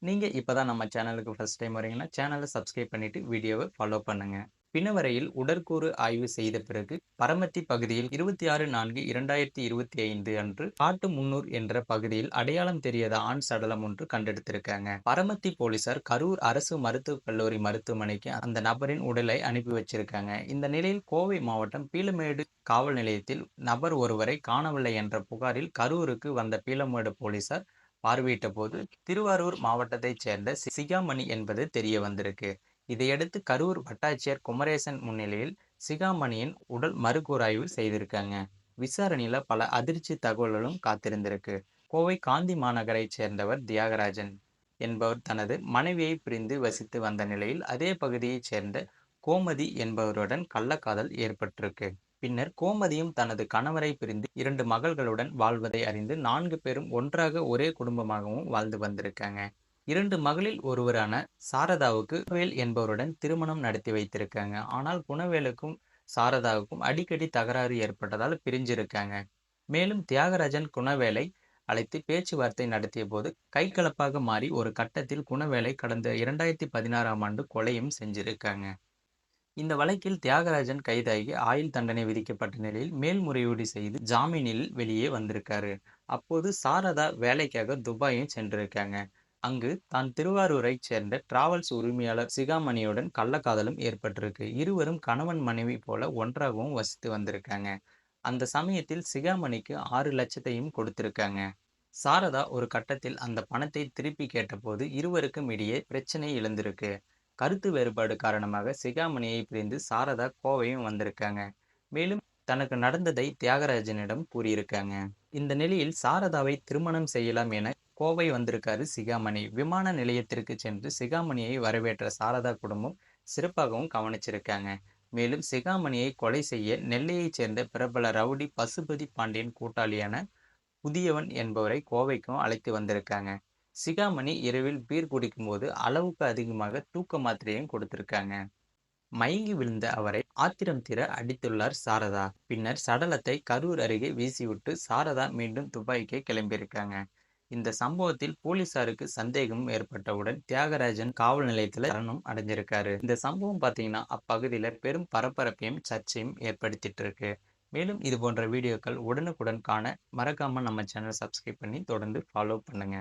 நீங்க இப்பதான் நம்ம சேனலுக்கு ஃபர்ஸ்ட் டைம் வரீங்கன்னா, சேனல சப்ஸ்கிரைப் பண்ணிட்டு வீடியோவ ஃபாலோ பண்ணுங்க. பிணவரையில் உடற்கூறு ஆய்வு செய்த பிறகு, பரமத்தி பகுதியில் 26/4/2025 அன்று காட்டுமுன்னூர் என்ற பகுதியில் அடையாளம் தெரியாத ஆண் சடலம் ஒன்று கண்டெடுத்திருக்காங்க. பரமத்தி போலீசார் கரூர் அரசு மருத்துவக் கல்லூரி மருத்துவமனைக்கு அந்த நபரின் உடலை அனுப்பி வச்சிருக்காங்க. இந்த நிலையில் கோவை மாவட்டம் பீளமேடு காவல் நிலையத்தில் நபர் ஒருவரை காணவில்லை என்ற புகாரில் கரூருக்கு வந்த பீளமேடு போலீசார் பார்வையிட்ட போது திருவாரூர் மாவட்டத்தைச் சேர்ந்த சிகாமணி என்பது தெரிய வந்திருக்கு. இதையடுத்து கரூர் வட்டாட்சியர் குமரேசன் முன்னிலையில் சிகாமணியின் உடல் மறுகூராய்வு செய்திருக்காங்க. விசாரணையில பல அதிர்ச்சி தகவல்களும் காத்திருந்திருக்கு. கோவை காந்தி மாநகரைச் சேர்ந்தவர் தியாகராஜன் என்பவர் தனது மனைவியை பிரிந்து வசித்து வந்த நிலையில் அதே பகுதியைச் சேர்ந்த கோமதி என்பவருடன் கள்ளக்காதல் ஏற்பட்டிருக்கு. பின்னர் கோமதியும் தனது கணவரை பிரிந்து 2 மகள்களுடன் வாழ்வதை அறிந்து 4 பேரும் ஒன்றாக ஒரே குடும்பமாகவும் வாழ்ந்து வந்திருக்காங்க. 2 மகளில் ஒருவரான சாரதாவுக்கு குணவேல் என்பவருடன் திருமணம் நடத்தி வைத்திருக்காங்க. ஆனால் குணவேலுக்கும் சாரதாவுக்கும் அடிக்கடி தகராறு ஏற்பட்டதால் பிரிஞ்சிருக்காங்க. மேலும் தியாகராஜன் குணவேலை அழைத்து பேச்சுவார்த்தை நடத்திய போது கைகலப்பாக மாறி ஒரு கட்டத்தில் குணவேலை கடந்த 2016ஆம் ஆண்டு கொலையும் செஞ்சிருக்காங்க. இந்த வழக்கில் தியாகராஜன் கைதாகி ஆயுள் தண்டனை விதிக்கப்பட்ட நிலையில் மேல்முறையீடு செய்து ஜாமீனில் வெளியே வந்திருக்காரு. அப்போது சாரதா வேலைக்காக துபாயும் சென்றிருக்காங்க. அங்கு தான் திருவாரூரைச் சேர்ந்த டிராவல்ஸ் உரிமையாளர் சிகாமணியுடன் கள்ளக்காதலும் ஏற்பட்டிருக்கு. இருவரும் கணவன் மனைவி போல ஒன்றாகவும் வசித்து வந்திருக்காங்க. அந்த சமயத்தில் சிகாமணிக்கு 6 லட்சத்தையும் கொடுத்திருக்காங்க. சாரதா ஒரு கட்டத்தில் அந்த பணத்தை திருப்பி கேட்டபோது இருவருக்கும் இடையே பிரச்சனை எழுந்திருக்கு. கருத்து வேறுபாடு காரணமாக சிகாமணியை பிரிந்து சாரதா கோவையும் வந்திருக்காங்க. மேலும் தனக்கு நடந்ததை தியாகராஜனிடம் கூறியிருக்காங்க. இந்த நிலையில் சாரதாவை திருமணம் செய்யலாம் என கோவை வந்திருக்காரு சிகாமணி. விமான நிலையத்திற்கு சென்று சிகாமணியை வரவேற்ற சாரதா குடும்பம் சிறப்பாகவும் கவனிச்சிருக்காங்க. மேலும் சிகாமணியை கொலை செய்ய நெல்லையைச் சேர்ந்த பிரபல ரவுடி பசுபதி பாண்டியன் கூட்டாளியான புதியவன் என்பவரை கோவைக்கும் அழைத்து வந்திருக்காங்க. சிகாமணி இரவில் பீர் குடிக்கும்போது அளவுக்கு அதிகமாக தூக்க மாத்திரையும் கொடுத்திருக்காங்க. மயங்கி விழுந்த அவரை ஆத்திரம் தீர அடித்துள்ளார் சாரதா. பின்னர் சடலத்தை கரூர் அருகே வீசிவிட்டு சாரதா மீண்டும் துபாய்க்கு கிளம்பியிருக்காங்க. இந்த சம்பவத்தில் போலீசாருக்கு சந்தேகம் ஏற்பட்டவுடன் தியாகராஜன் காவல் நிலையத்துல சரணம் அடைஞ்சிருக்காரு. இந்த சம்பவம் பாத்தீங்கன்னா அப்பகுதியில பெரும் பரபரப்பையும் சர்ச்சையும் ஏற்படுத்திட்டு இருக்கு. மேலும் இது போன்ற வீடியோக்கள் உடனுக்குடன் காண மறக்காம நம்ம சேனல் சப்ஸ்கிரைப் பண்ணி தொடர்ந்து ஃபாலோ பண்ணுங்க.